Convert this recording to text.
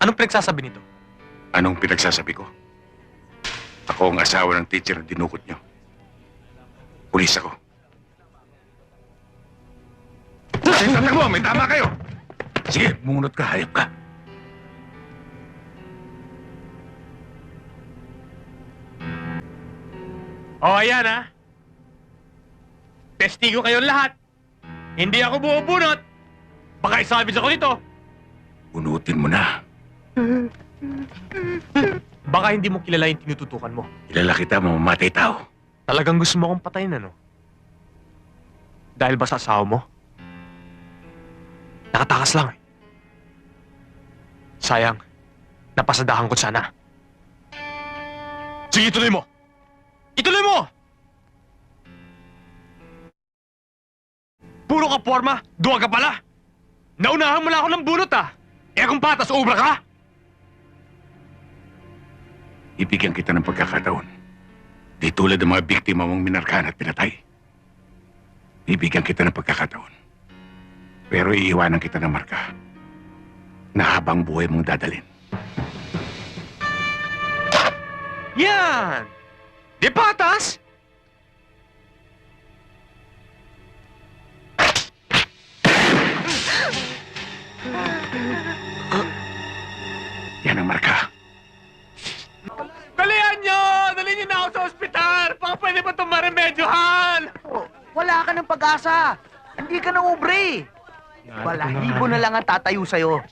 Anong pinagsasabi nito? Anong pinagsasabi ko? Ako ang asawa ng teacher na dinukot nyo. Pulis ako. Takbo! May tama kayo! Sige, bumunot ka, hayop ka. Oh, ayan ha. Testigo kayong lahat. Hindi ako bumubunot. Baka isabis ako dito. Bunutin mo na. Baka hindi mo kilala yung tinututukan mo. Kilala kita, mamamatay tao. Talagang gusto mo akong patayin, ano? Dahil ba sa asawa mo? Nakatakas lang eh. Sayang, napasadahan ko sana. Sige, ituloy mo! Ituloy mo! Puro ka porma, duwag ka pala! Naunahan mo lang ako ng bunot ah! Eh kung patas, ubra ka! Ibigyan kita ng pagkakataon. Di tulad ng mga biktima mong minarkahan at pinatay. Ibigyan kita ng pagkakataon. Pero iiwanan kita ng marka na habang buhay mong dadalhin. Yan! Di patas! Yan ang marka. Dalihan nyo! Dalihan nyo na ako sa ospital! Baka pwede ba itong maremedyohan? Oh, wala ka ng pag-asa. Hindi ka na ubre. Balahibo na lang ang tatayo sa'yo.